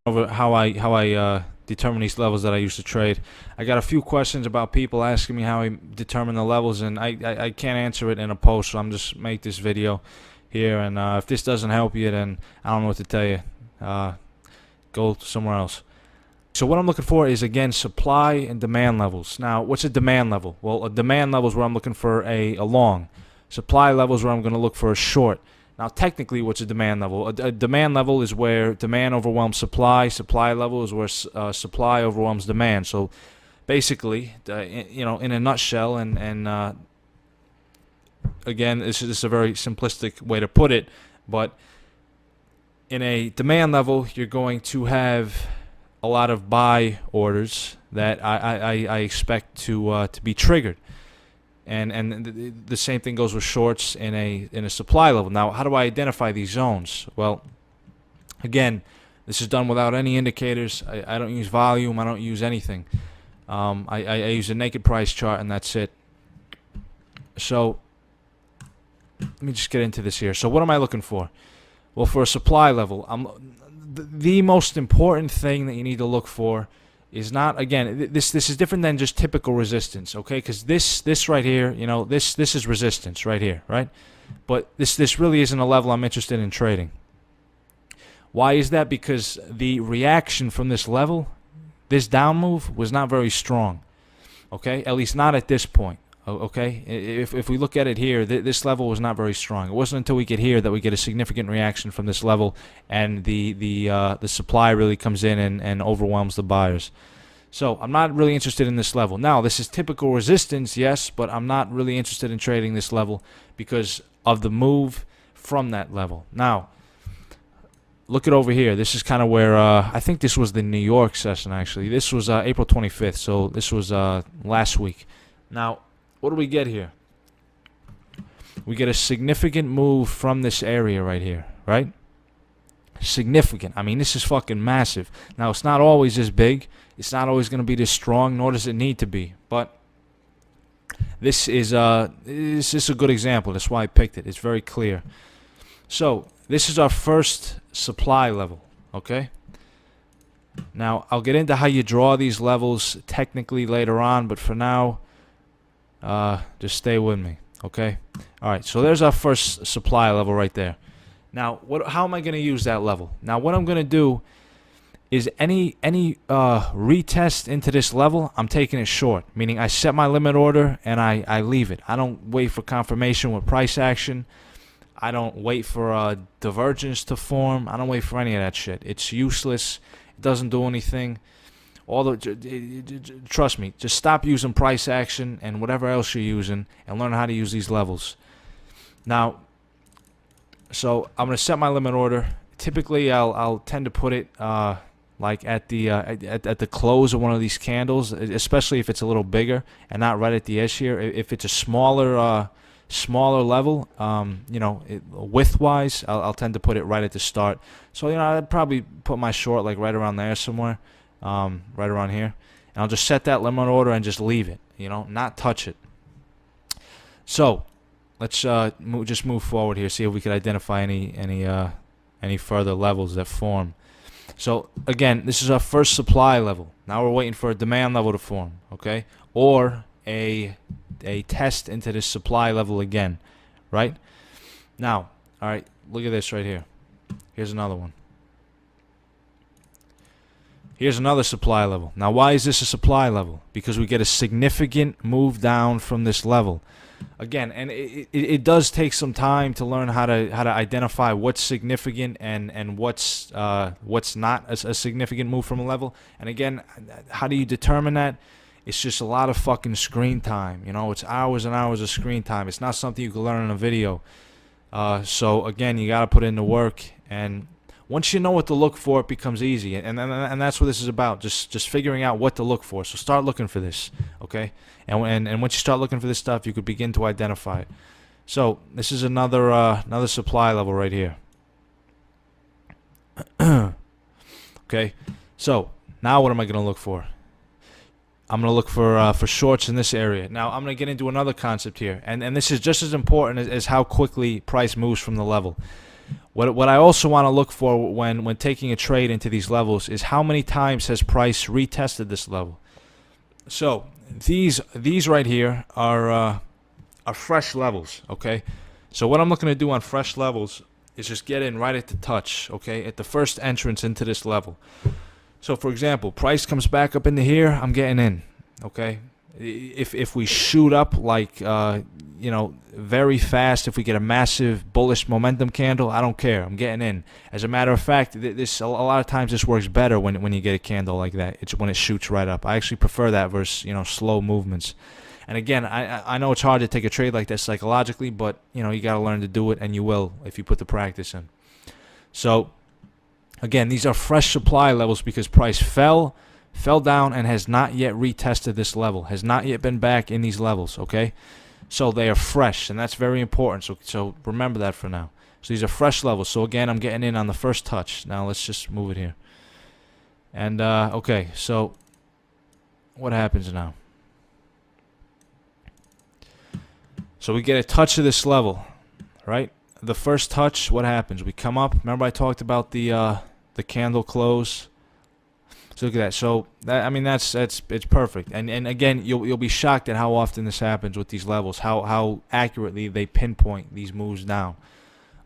over how I determine these levels that I use to trade. I got a few questions about people asking me how I determine the levels, and I can't answer it in a post, so I'm just make this video here. And if this doesn't help you, then I don't know what to tell you. Go somewhere else. So what I'm looking for is, again, supply and demand levels. Now, what's a demand level? Well, a demand level is where I'm looking for a long. Supply level is where I'm going to look for a short. Now, technically, what's a demand level? A demand level is where demand overwhelms supply. Supply level is where supply overwhelms demand. So, basically, in a nutshell, and again, this is a very simplistic way to put it, but in a demand level, you're going to have a lot of buy orders that I expect to be triggered, and the same thing goes with shorts in a supply level. Now, how do I identify these zones? Well, again, this is done without any indicators. I don't use volume. I don't use anything. I use a naked price chart, and that's it. So let me just get into this here. So what am I looking for? Well, for a supply level, the most important thing that you need to look for is not, again, this is different than just typical resistance, okay? Because this right here, this is resistance right here, right? But this really isn't a level I'm interested in trading. Why is that? Because the reaction from this level, this down move, was not very strong, okay? At least not at this point. Okay, if we look at it here, this level was not very strong. It wasn't until we get here that we get a significant reaction from this level, and the supply really comes in and overwhelms the buyers. So I'm not really interested in this level. Now, this is typical resistance, yes, but I'm not really interested in trading this level because of the move from that level. Now, look at over here. This is kind of where I think this was the New York session, actually. This was April 25th, so this was last week. Now, what do we get here? We get a significant move from this area right here, right? Significant. I mean, this is fucking massive. Now, it's not always this big. It's not always going to be this strong, nor does it need to be. But this is a good example. That's why I picked it. It's very clear. So, this is our first supply level, okay? Now, I'll get into how you draw these levels technically later on, but for now, just stay with me, okay? All right, so there's our first supply level right there. Now, how am I going to use that level? Now, what I'm going to do is any retest into this level, I'm taking it short, meaning I set my limit order and I leave it. I don't wait for confirmation with price action. I don't wait for a divergence to form. I don't wait for any of that shit. It's useless. It doesn't do anything. Trust me, just stop using price action and whatever else you're using and learn how to use these levels. Now, so I'm going to set my limit order. Typically, I'll tend to put it like at the close of one of these candles, especially if it's a little bigger and not right at the edge here. If it's a smaller level, width-wise, I'll tend to put it right at the start. So I'd probably put my short like right around there somewhere. Right around here, and I'll just set that limit order and just leave it, not touch it. So let's just move forward here, see if we could identify any further levels that form. So again, this is our first supply level. Now we're waiting for a demand level to form, okay, or a test into this supply level again, right? Now, all right, look at this right here. Here's another one. Here's another supply level. Now, why is this a supply level? Because we get a significant move down from this level. Again, and it does take some time to learn how to identify what's significant and what's not a significant move from a level. And again, how do you determine that? It's just a lot of fucking screen time. It's hours and hours of screen time. It's not something you can learn in a video. So again, you got to put in the work, and once you know what to look for, it becomes easy, and that's what this is about. Just figuring out what to look for. So start looking for this, okay? And once you start looking for this stuff, you could begin to identify it. So this is another supply level right here. Okay. So now what am I going to look for? I'm going to look for shorts in this area. Now I'm going to get into another concept here, and this is just as important as how quickly price moves from the level. What I also want to look for when taking a trade into these levels is how many times has price retested this level. So these right here are fresh levels, okay? So what I'm looking to do on fresh levels is just get in right at the touch, okay, at the first entrance into this level. So for example, price comes back up into here, I'm getting in, okay? If we shoot up like very fast, if we get a massive bullish momentum candle, I don't care, I'm getting in. As a matter of fact, this a lot of times this works better when you get a candle like that. It's when it shoots right up. I actually prefer that versus slow movements. And again, I know it's hard to take a trade like that psychologically, but you got to learn to do it, and you will if you put the practice in. So again, these are fresh supply levels because price fell down and has not yet retested this level, has not yet been back in these levels, okay? So they are fresh, and that's very important. So remember that for now. So these are fresh levels. So again, I'm getting in on the first touch. Now let's just move it here. And okay, so what happens now? So we get a touch of this level, right? The first touch, what happens? We come up. Remember I talked about the candle close. So look at that. So it's perfect. And again, you'll be shocked at how often this happens with these levels. How accurately they pinpoint these moves down.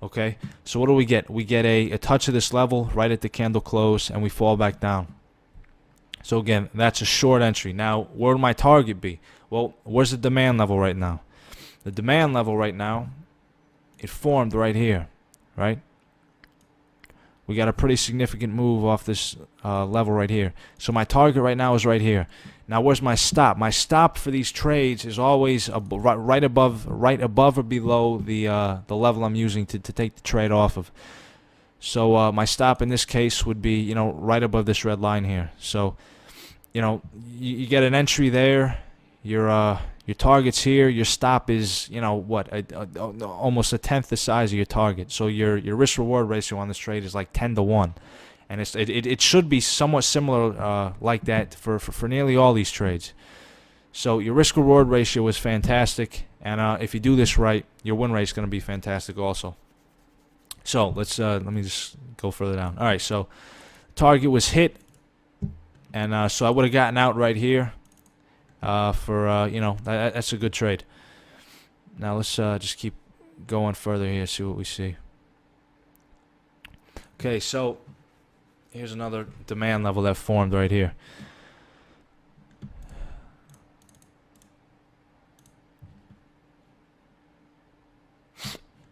Okay. So what do we get? We get a touch of this level right at the candle close, and we fall back down. So again, that's a short entry. Now, where would my target be? Well, where's the demand level right now? The demand level right now, it formed right here, right? We got a pretty significant move off this level right here. So my target right now is right here. Now where's my stop? My stop for these trades is always right above or below the level I'm using to take the trade off of. So my stop in this case would be right above this red line here. So you get an entry there. Your target's here. Your stop is, almost a tenth the size of your target. So your risk-reward ratio on this trade is like 10-1, and it should be somewhat similar like that for nearly all these trades. So your risk-reward ratio is fantastic, and if you do this right, your win rate is going to be fantastic also. So let me just go further down. All right, so target was hit, and so I would have gotten out right here. That's a good trade. Now let's just keep going further here, see what we see. Okay, so here's another demand level that formed right here.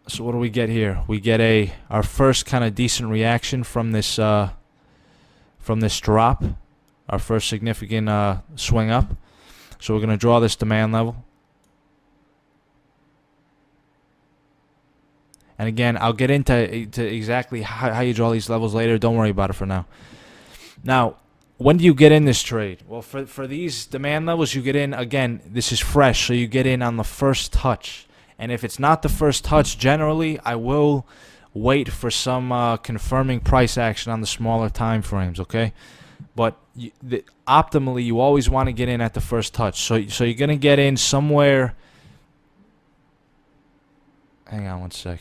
So what do we get here? We get our first kind of decent reaction from this drop, our first significant swing up. So we're going to draw this demand level. And again, I'll get into exactly how you draw these levels later. Don't worry about it for now. Now, when do you get in this trade? Well, for these demand levels, you get in, again, this is fresh, so you get in on the first touch. And if it's not the first touch, generally, I will wait for some confirming price action on the smaller time frames, okay? But optimally, you always want to get in at the first touch. So you're going to get in somewhere. Hang on one sec.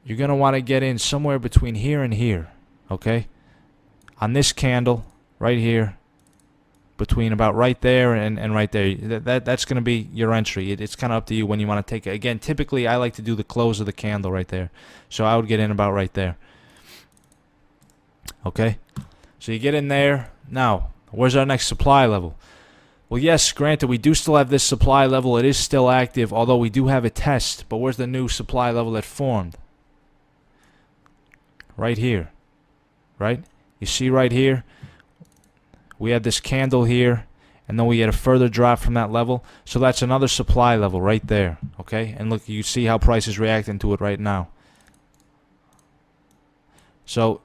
You're going to want to get in somewhere between here and here, okay? On this candle right here, between about right there and right there. That's going to be your entry. It's kind of up to you when you want to take it. Again, typically, I like to do the close of the candle right there. So I would get in about right there. Okay? So you get in there. Now, where's our next supply level? Well, yes, granted, we do still have this supply level. It is still active, although we do have a test. But where's the new supply level that formed? Right here. Right? You see right here? We had this candle here, and then we had a further drop from that level. So that's another supply level right there. Okay? And look, you see how price is reacting to it right now. So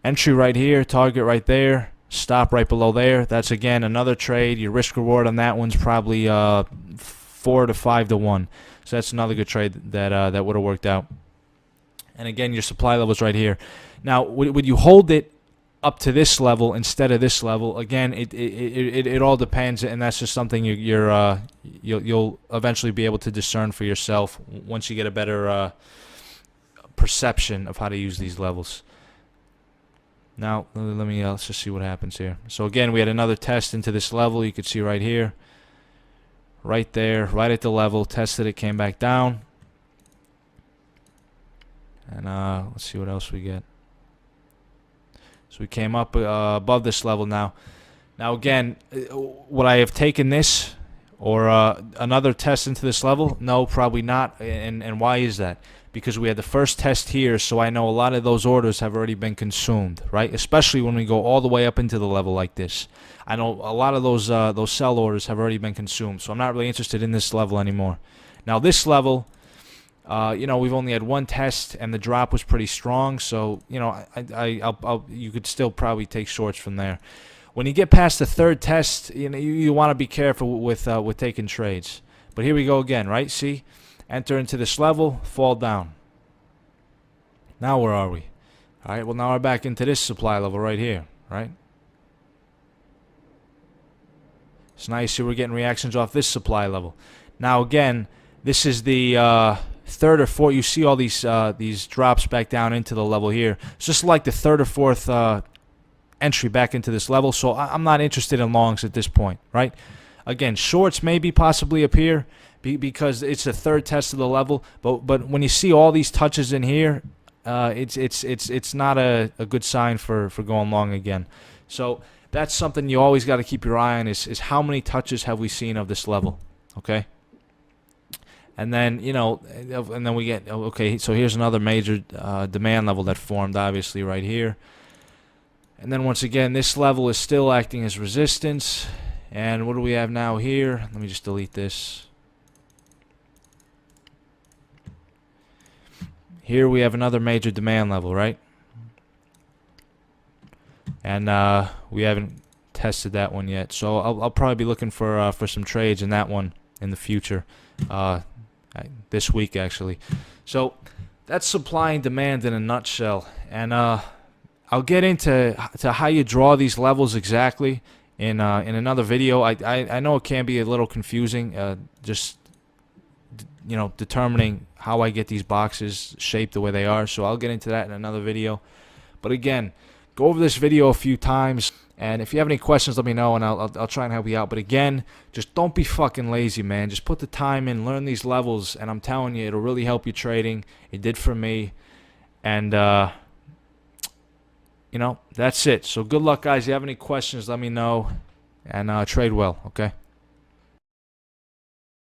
entry right here, target right there, stop right below there. That's again another trade. Your risk reward on that one's probably 4 to 5 to 1. So that's another good trade that would have worked out. And again, your supply level's right here. Now, would you hold it up to this level instead of this level? Again, it all depends, and that's just something you'll eventually be able to discern for yourself once you get a better perception of how to use these levels. Now, let's just see what happens here. So again, we had another test into this level. You could see right here, right there, right at the level, tested it, came back down. And let's see what else we get. So we came up above this level now. Now again, would I have taken this or another test into this level? No, probably not. And why is that? Because we had the first test here, so I know a lot of those orders have already been consumed, right? Especially when we go all the way up into the level like this. I know a lot of those sell orders have already been consumed, so I'm not really interested in this level anymore. Now this level, we've only had one test, and the drop was pretty strong, so you could still probably take shorts from there. When you get past the third test, you want to be careful with taking trades. But here we go again, right? See? Enter into this level, fall down. Now where are we? All right, well now we're back into this supply level right here, right? So now you see we're getting reactions off this supply level. Now again, this is the third or fourth. You see all these drops back down into the level here. It's just like the third or fourth entry back into this level. So I'm not interested in longs at this point, right? Again, shorts maybe possibly appear because it's the third test of the level. But when you see all these touches in here, it's not a good sign for going long again. So that's something you always got to keep your eye on is how many touches have we seen of this level, okay? And then, and then we get, okay, so here's another major demand level that formed, obviously, right here. And then once again, this level is still acting as resistance. And what do we have now here? Let me just delete this. Here we have another major demand level, right? And we haven't tested that one yet. So I'll probably be looking for some trades in that one in the future. This week, actually. So that's supply and demand in a nutshell. And I'll get into how you draw these levels exactly in another video. I know it can be a little confusing, just determining how I get these boxes shaped the way they are. So I'll get into that in another video. But again, go over this video a few times, and if you have any questions, let me know, and I'll try and help you out. But again, just don't be fucking lazy, man. Just put the time in, learn these levels, and I'm telling you, it'll really help you trading. It did for me, and that's it. So good luck, guys. If you have any questions, let me know, and trade well, okay?